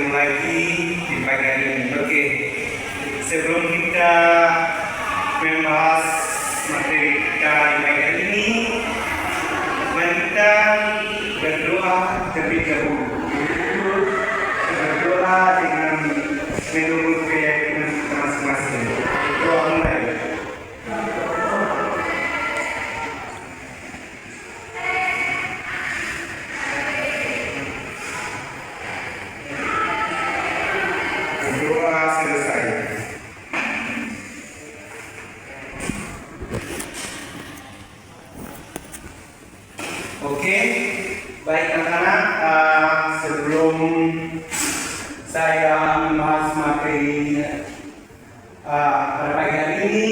ketemu lagi di pagi hari ini. Oke, sebelum kita membahas materi kita di pagi hari ini, mari kita berdoa terlebih dahulu. Berdoa dengan menurut keyakinan kita masing-masing. Doa mulai. Doa selesai. Oke, baik anak-anak, sebelum saya membahas materi pada pagi hari ini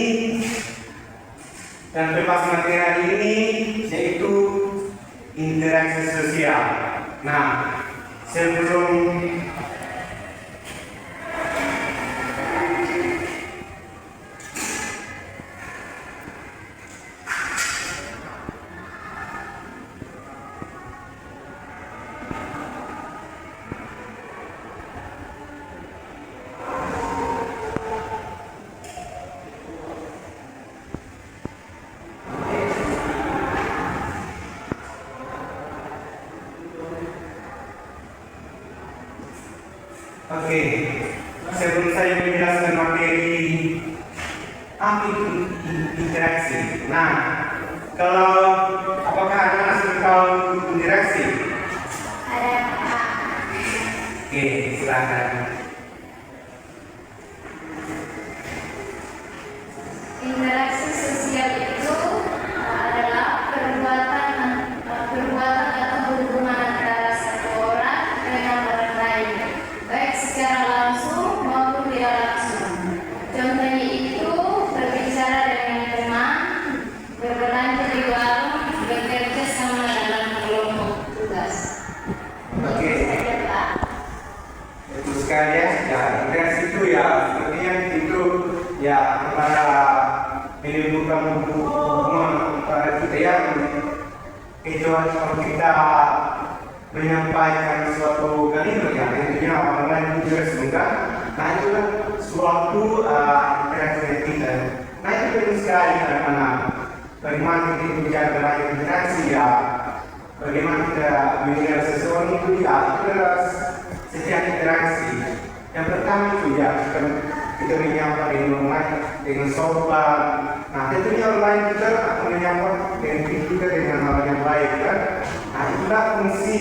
dan membahas materi hari ini, yaitu interaksi sosial. Nah, sebelum sebelum saya menjelaskan materi apa itu interaksi. Nah, apakah anak-anak sudah tahu interaksi? Oke, silakan. Interaksi sosial itu adalah perbuatan atau hubungan antara satu orang dengan orang lain, baik secara langsung maupun tidak langsung. Contohnya itu berbicara dengan teman, berbelanja di warung, bekerja sama dalam kelompok tugas. Oke. Itu sekalian, ya interaksi itu ya sepertinya itu ya antara menimbulkan hubungan antara kita yang kecuali kalau kita menyampaikan suatu kalimat yang tentunya orang lain juga sebentar. Nah itu kan suatu interaksi kita. Nah itu penting sekali anak-anak. Bagaimana kita menjaga interaksi ya, bagaimana kita menjaga seseorang itu ya, itu adalah setiap interaksi. Yang pertama itu ya kita menyampaikan dengan orang lain dengan sopan. Nah tentunya orang lain juga akan menyampaikan dengan kita dengan hal yang baik kan. Nah itulah fungsi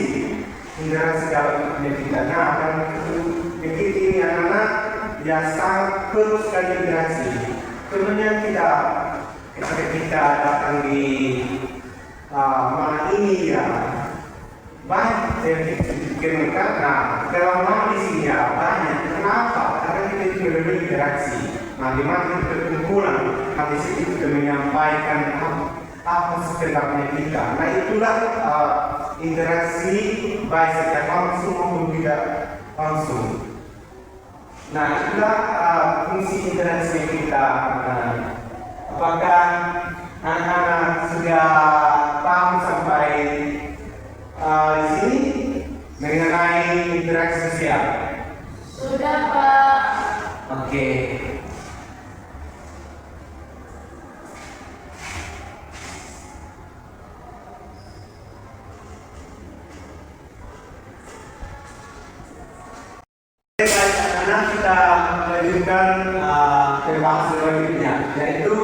interaksi dalam kita. Nah dan begitu ini anak-anak ya sangat perlu sekali interaksi. Tentunya ketika kita datang di mana ini ya banyak dikenakan. Nah dalam hal di sini ya banyak. Kenapa? Karena kita itu berinteraksi. Nah dimana kita berkumpulan, di situ kita menyampaikan apa sebenarnya kita. Nah itulah interaksi baik secara langsung maupun tidak langsung. Nah itulah fungsi interaksi kita. Apakah anak-anak sudah paham sampai di sini mengenai interaksi sosial? Sudah, Pak. Oke. Karena kita melanjutkan pembahasan berikutnya, yaitu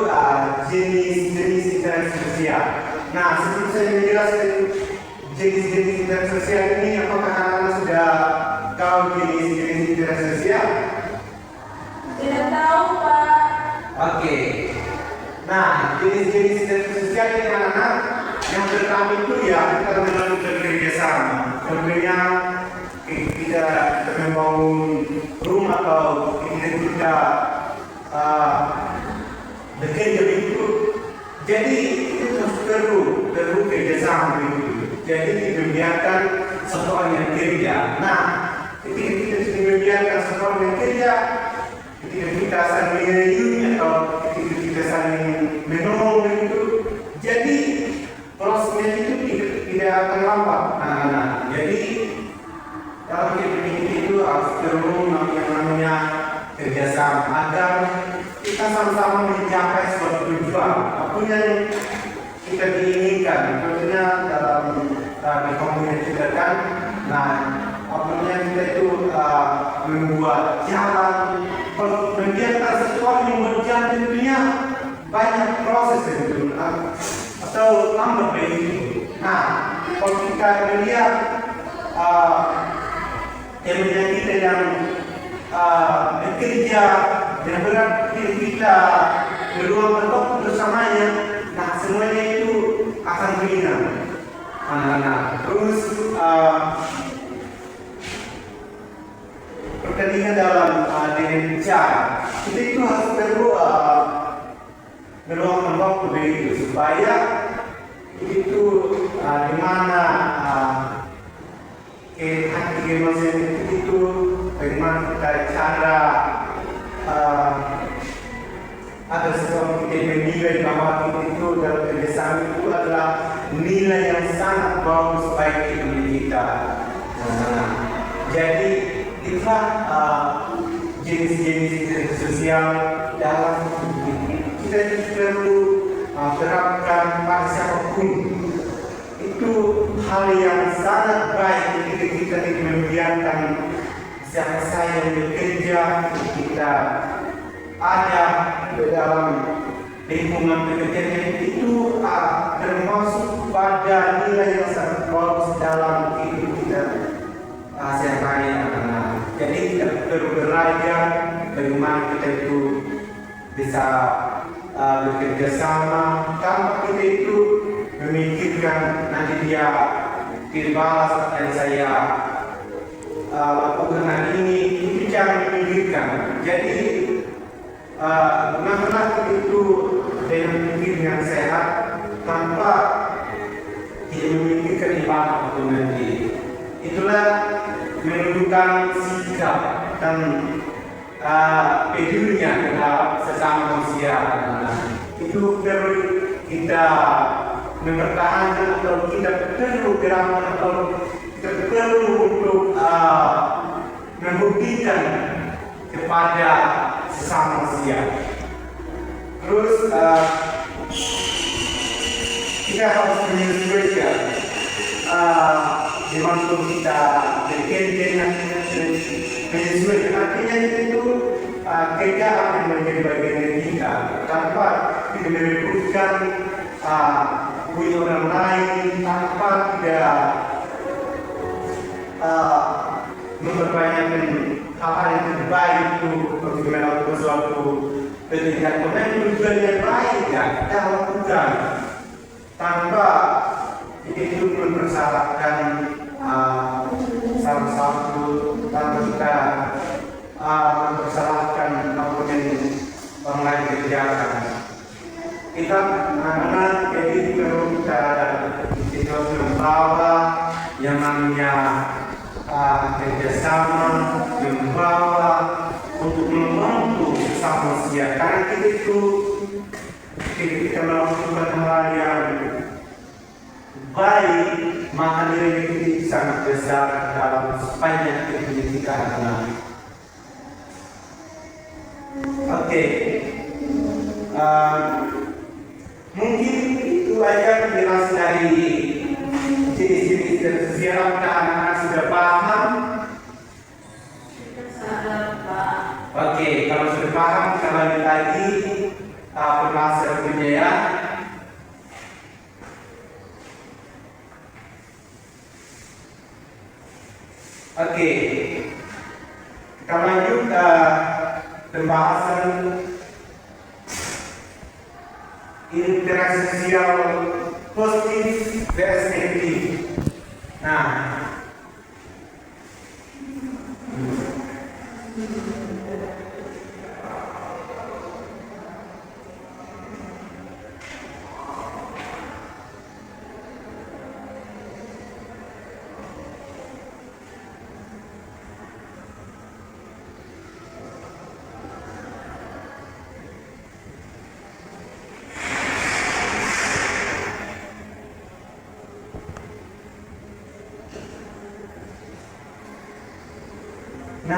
jenis-jenis interaksi sosial. Nah, sebelum saya menjelaskan jenis-jenis interaksi sosial ini, apakah anak-anak sudah tahu jenis-jenis interaksi sosial? Tidak tahu, Pak. Oke. Nah, jenis-jenis interaksi sosial ini anak-anak yang pertama itu ya kita melakukan kerjasama. Contohnya kita membangun rumah atau kita bekerja begitu. Jadi itu perlu kerjasama begitu. Jadi kita membiarkan seseorang yang kerja. Nah, ketika kita membiarkan seseorang yang kerja, ketika kita saling menyayangi atau ketika kita saling menolong begitu, jadi prosesnya itu tidak akan lambat. Nah, jadi kalau kita itu harus perlu yang namanya kerjasama agar kita sama-sama mencapai suatu tujuan. Apapun yang kita diinginkan, tentunya dalam di komunitas kita kan, nah apapun yang kita itu membuat jalan, kalau mengiyakan sesuatu yang berjalan tentunya banyak proses itu atau lambat begitu. Nah, kalau kita melihat teman kita yang bekerja dan berarti kita meluangkan waktu bersamanya, nah semuanya itu akan berguna anak-anak. Terus pertandingan dalam dengan cara kita itu harus perlu meluangkan waktu begitu supaya itu di mana hati emosi itu bagaimana kita cara ada sesuatu kita menilai bahwa itu dalam kebiasaan itu adalah nilai yang sangat bagus bagi kita. Jadi itulah jenis-jenis sosial dalam kita perlu terapkan pada siapapun. Itu hal yang sangat baik ketika kita membiarkan siapa saya yang bekerja, kita ada di dalam lingkungan pekerjaan itu termasuk pada nilai yang sangat bagus dalam hidup kita sehari-hari. Jadi kita perlu belajar bagaimana kita itu bisa bekerja sama tanpa kita itu memikirkan nanti dia balas yang saya lakukan hari ini, itu jangan memikirkan. Jadi gunakanlah itu dengan pikir yang sehat tanpa tidak memikirkan ibadah itu nanti. Itulah menunjukkan sikap dan pedulinya terhadap sesama manusia. Itu perlu kita mempertahankan atau kita perlu gerakan atau kita perlu untuk membuktikan kepada sesama manusia. Terus kita harus menyesuaikan dimana kita bekerja dengan menyesuaikan, artinya itu kerjaan yang menjadi bagian dari kita tanpa kita merebutkan punya orang lain, tanpa tidak memperbanyak hal-hal yang terbaik itu untuk melakukan suatu pekerjaan tujuan yang baik ya kita lakukan tanpa itu mempersalahkan salah satu, tanpa kita mempersalahkan apapun yang orang lain kerjakan. Kita anak-anak jadi perlu kita membawa yang namanya kerjasama, membawa untuk membantu sesama manusia. Karena kita itu kita melakukan hal yang baik, maka nilai itu sangat besar dalam sepanjang pendidikan. Oke. Mungkin itu aja penjelasan dari jenis-jenis sosial. Anak-anak sudah paham? Oke, kalau sudah paham kita lanjut lagi pembahasan berikutnya ya. Oke, kita lanjut pembahasan interaksi sosial positif versus negatif. Nah,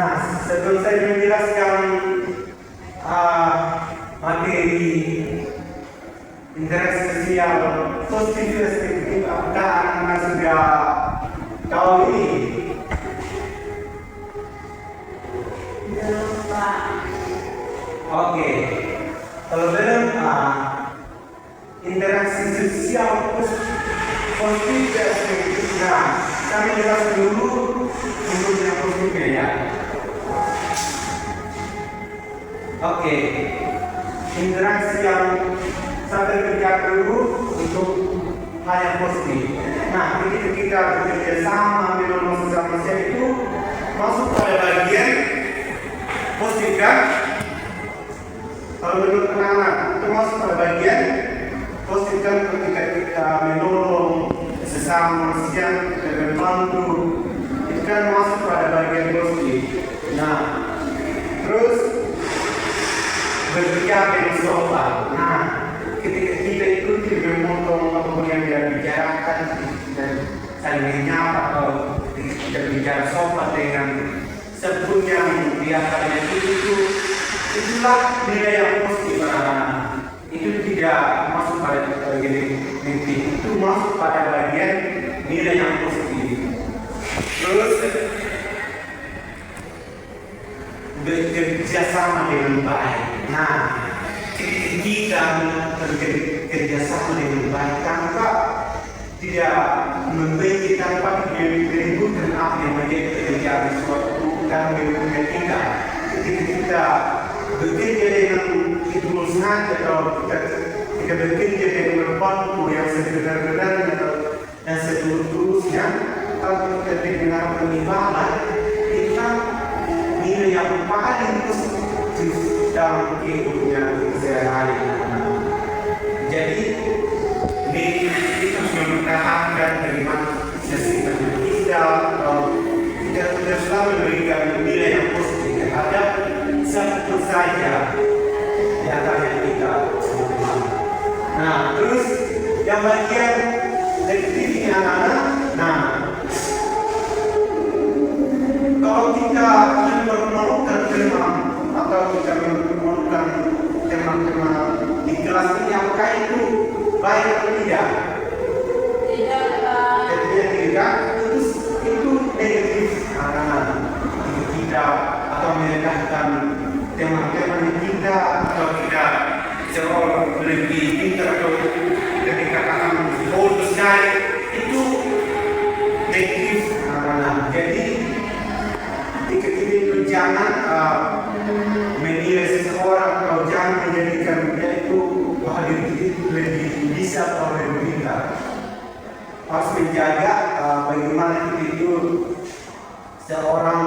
Nah, sebelum saya menjelaskan materi interaksi sosial positif respektif, apakah anak-anak sudah tahu ini? Belum, Pak. Oke, kalau belum interaksi sosial positif respektif, nah kami jelaskan dulu untuk yang positifnya ya. Oke, interaksi yang sampai kerja dulu untuk hal yang positif. Nah, begitu kita bekerja sama dengan manusia itu masuk pada bagian positif kan? Kalau menurut anak-anak itu masuk pada bagian positif kan, ketika kita menolong sesama manusia, kita membantu, itu kan masuk pada bagian positif. Nah, terus bekerja dengan sopan. Nah, ketika kita ikuti memotong apapun yang dia bicarakan dan saling menyapa atau kita bicara sopan dengan sebelum yang biasanya itulah nilai yang positif. Itu tidak masuk pada bagian negatif, itu masuk pada bagian nilai yang positif. Terus bekerja sama dengan baik. Nah, kita bekerja sama dengan baik tanpa tidak membenci, tanpa menimbulkan apa yang menjadi pekerjaan suatu dan menimbulkan kita. Ketika kita bekerja dengan ketulusan atau kita bekerja dengan waktu yang sebenar-benarnya dan setulus-tulusnya, kalau kita dengan penimbangan, kita nilai yang paling positif dalam kehidupan sehari-hari. Jadi, kita mempertahankan bagaimana sistem kita, kita selalu memberikan nilai yang positif terhadap satu saja di antara kita. Nah, terus yang bagian negatifnya anak-anak, nah, kalau kita menemukan teman atau kita menemukan teman-teman di kelas ini, apakah itu baik atau tidak? Tidak, Pak. Tidak, itu negatif karena kita atau merendahkan teman-teman kita atau kita seorang lebih pintar atau ketika akan bodoh sekali, itu negatif karena jadi ketika itu jangan menilai seseorang atau jangan menjadikan dia itu lebih bisa atau lebih pintar. Harus menjaga bagaimana kita itu seorang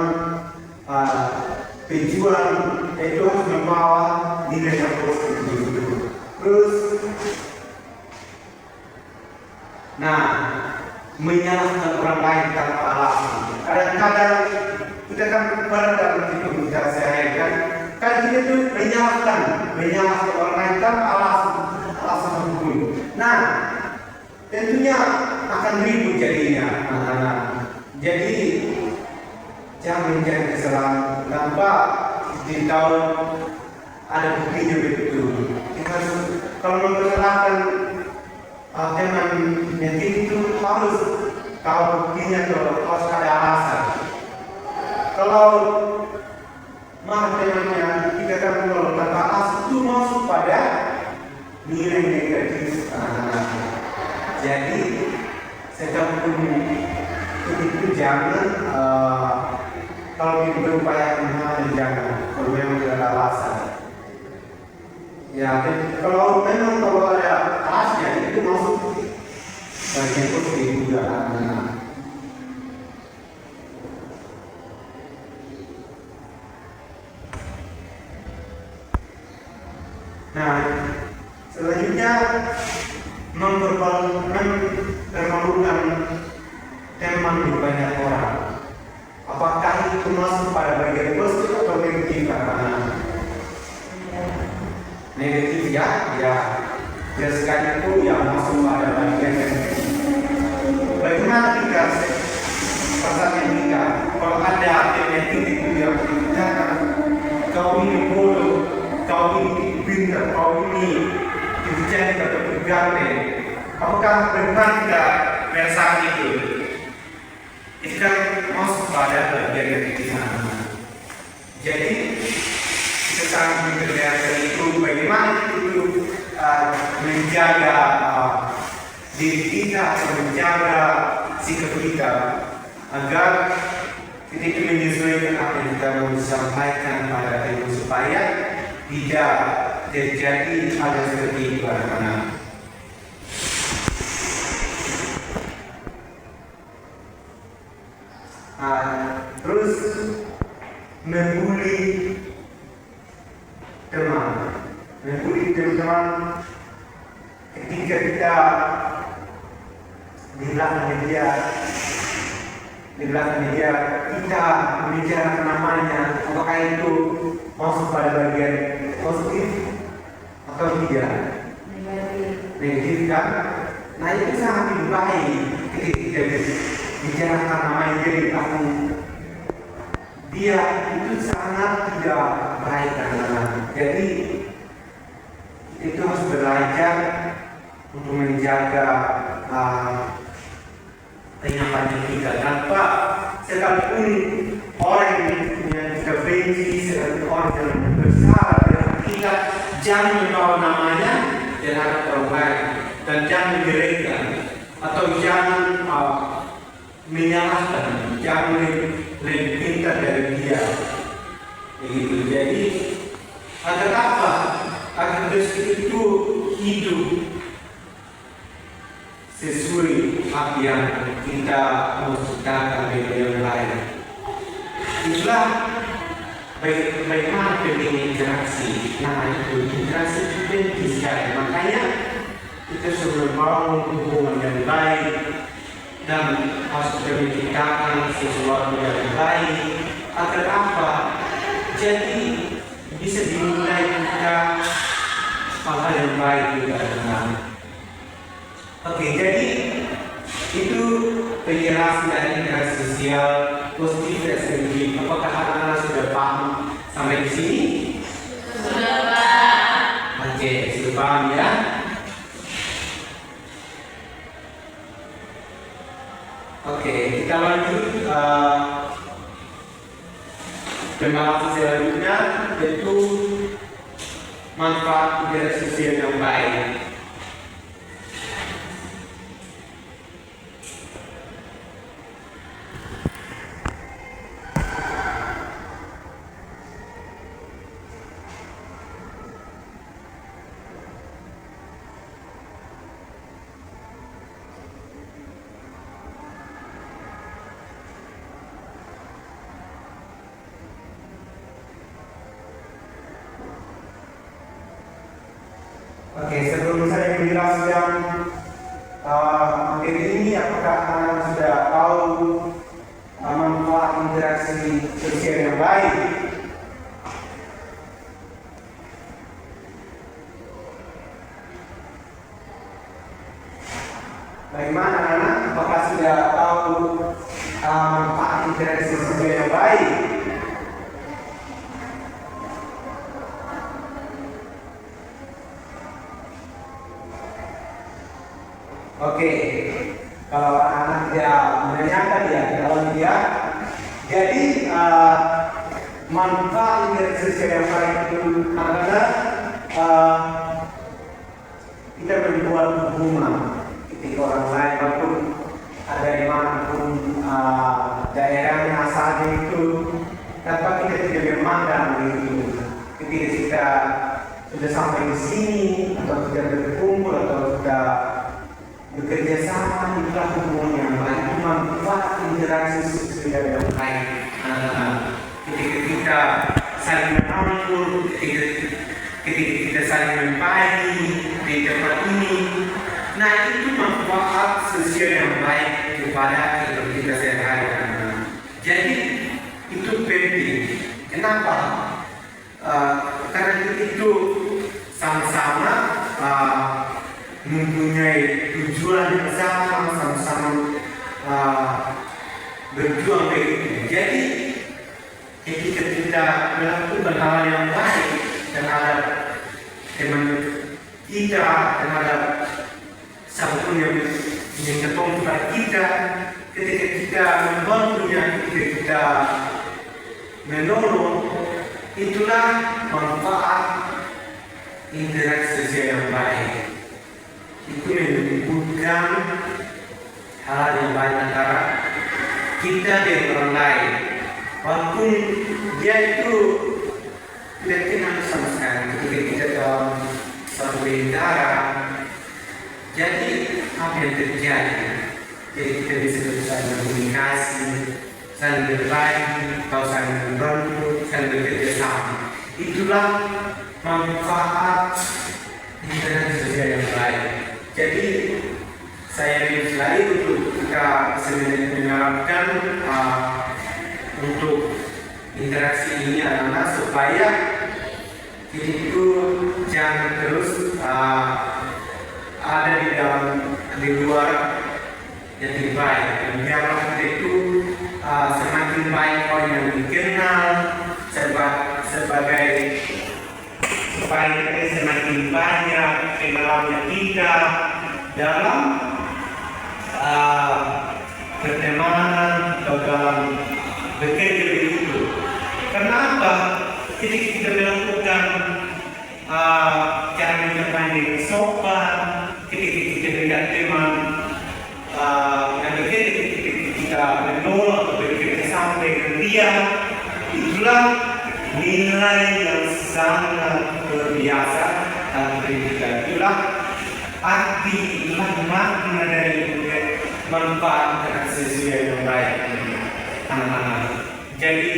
pejuang itu harus membawa nilai yang positif. Terus, nah, menyalahkan orang lain tanpa alasan. Kadang-kadang kita kan pada dalam hidup kita sehari-hari kan kita itu menyalahkan orang lain tanpa alasan hukum. Nah, tentunya akan ribut jadinya. Jadi jangan mencari kesalahan tanpa ditahu ada buktinya betul. Kalau mempersalahkan teman negatif itu harus tahu buktinya, harus ada alasan. Kalau temannya kita kan menolak tanpa alasan, itu masuk pada nilai negatif. Jadi sekalipun itu jangan kalau kita berupaya menghadapi jangan kalau memang tidak ada alasan. Ya, kalau memang kalau ada alasannya itu masuk bagian positif juga. Nah, selanjutnya mempermalukan teman di banyak orang. Apakah itu masuk pada bagian positif atau negatif? Negatif ya biasanya itu yang masuk pada bagian negatif. Bagaimana kita pasangan nikah? Kalau ada negatif itu yang kalau ini terjadi atau terganggu, apakah benar kita merasakan itu? Itu kan masuk pada bagian kita. Jadi kita sangat bekerja itu bagaimana itu menjaga diri kita atau menjaga sikap kita agar kita menyesuaikan apa yang kita mau sampaikan pada kita supaya tidak terjadi hal seperti itu anak-anak. Terus membuli teman ketika kita di belakang dia kita membicarakan namanya, apakah itu masuk pada bagian positif atau tidak? Negatif kan? Nah itu sangat lebih baik ketika kita bicarakan namanya dia di belakang dia itu sangat tidak baik karena jadi itu harus belajar untuk menjaga penyampaian kita tanpa sekalipun orang yang kita benci, sekalipun orang yang bersalah kita jangan membawa namanya terhadap orang lain dan jangan menjelekkan atau jangan menyalahkan, jangan lebih pintar dari dia. Begitu. Jadi agar apa? Agar rezeki itu hidup sesuai apa yang kita mau ciptakan dari yang lain. Itulah bagaimana pentingnya interaksi. Nah itu interaksi itu penting sekali. Makanya kita sebelum bangun hubungan yang baik dan harus kita menciptakan sesuatu yang baik agar apa? Jadi bisa dimulai kita hal yang baik juga dengan. Oke, jadi itu penjelasan dari interaksi sosial positif dan negatif. Apakah anak-anak sudah paham sampai di sini? Sudah, Pak. Oke, sudah paham ya? Oke, kita lanjut pembahasan selanjutnya yaitu manfaat interaksi sosial yang baik. Oke, sebelum saya menjelaskan materi ini, apakah anda sudah tahu manfaat interaksi sosial yang baik? Bagaimana anak? Apakah sudah tahu manfaat interaksi sosial yang baik? Oke, kalau anak tidak menanyakan ya, kalau dia, jadi manfaat interaksi sosial yang baik itu adalah kita membuat hubungan ketika orang lain maupun ada di manapun daerahnya asalnya itu tanpa kita tidak memandang itu. Ketika kita sudah sampai di sini atau sudah berkumpul atau sudah bekerja sama di hubungan yang baik, manfaat interaksi sosial yang baik. Ketika kita saling mengatur, ketika kita saling membagi di tempat ini, nah itu manfaat sosial yang baik kepada kita sehari-hari. Jadi itu penting. Kenapa? Karena itu sama-sama mempunyai tujuan yang sama, sama-sama berjuang begitu. Jadi ketika kita melakukan hal yang baik dan ada teman kita terhadap siapapun yang ketemu kepada kita, ketika kita membantunya, ketika kita menolong, itulah manfaat interaksi sosial yang baik. Itu menimbulkan hal yang baik antara kita dan orang lain. Walaupun dia itu tidak kenal sama sekali, ketika kita dalam satu negara, jadi apa yang terjadi? Jadi kita bisa saling komunikasi, saling berbagi, atau saling membantu, saling bekerja sama. Itulah manfaat interaksi sosial yang baik. Jadi saya selalu untuk kita bisa menerapkan untuk interaksi ini adalah supaya kita itu jangan terus ada di luar yang tidak baik. Dan biarlah kita itu semakin baik orang yang dikenal sebagai supaya kita semakin banyak kenalannya kita dalam pertemanan atau dalam bekerja itu. Kenapa? Ketika kita melakukan cara menyampaikan dengan sopan, ketika kita melihat teman yang bekerja, ketika kita menolak atau bekerja sama dengan dia, itulah nilai yang sangat berbiasa dalam pendidikan. Itulah arti, itulah makna dari manfaat interaksi sosial yang baik anak-anak. Jadi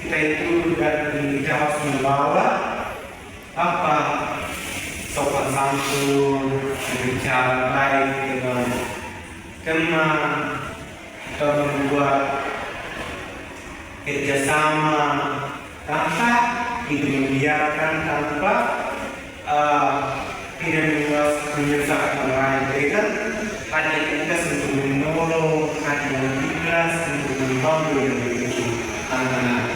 kita itu kita harus membawa apa sopan santun, berbicara baik dengan teman, atau membuat kerjasama tanpa itu membiarkan, tanpa tidak menyusahkan orang lain. Jadi kan hati kita untuk menolong, hati yang ikhlas untuk membantu yang begitu anak-anak.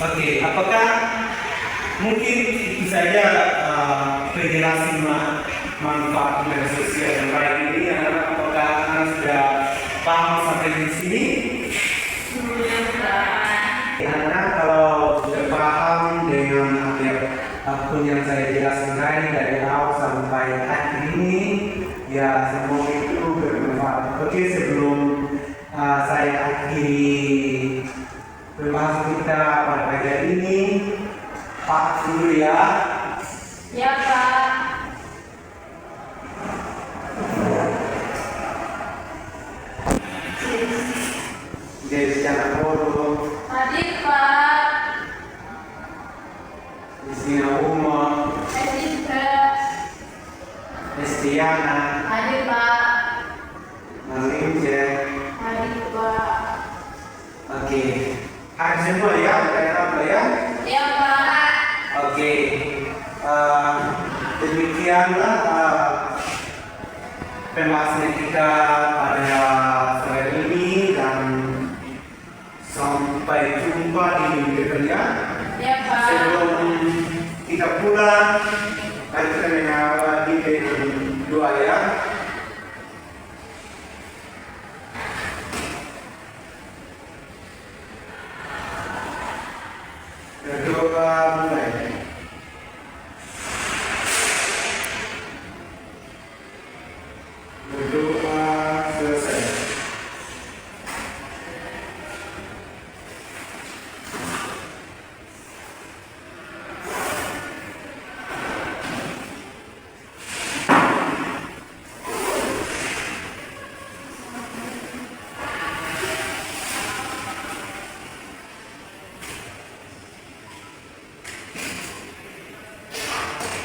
Oke, apakah mungkin itu saja penjelasan manfaat media sosial yang baik ini? Apakah anak sudah paham sampai di sini? Anak kalau sudah paham dengan apapun yang saya jelaskan tadi dari awal sampai akhir ini, ya semoga itu bermanfaat. Oke, sebelum saya akhiri pembahasan kita pada pagi ini, Pak dulu ya. Ya, Pak. Jadi secara foto. Hadir, Pak. Istina Uma. Hadir, Pak. Estiana. Hadir, Pak. Malimce. Hadir, Pak. Oke. Hadir semua ya, kayak apa ya? Ya, Pak. Oke. Demikianlah pembahasan kita pada sore ini, dan sampai jumpa di minggu depannya. Ya, Pak. Sebelum kita pulang, mari kita mengawali doa ya. Berdoa mulai. Berdoa selesai.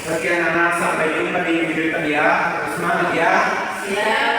Oke anak-anak, sampai jumpa di video depan ya. Semangat ya. Ya.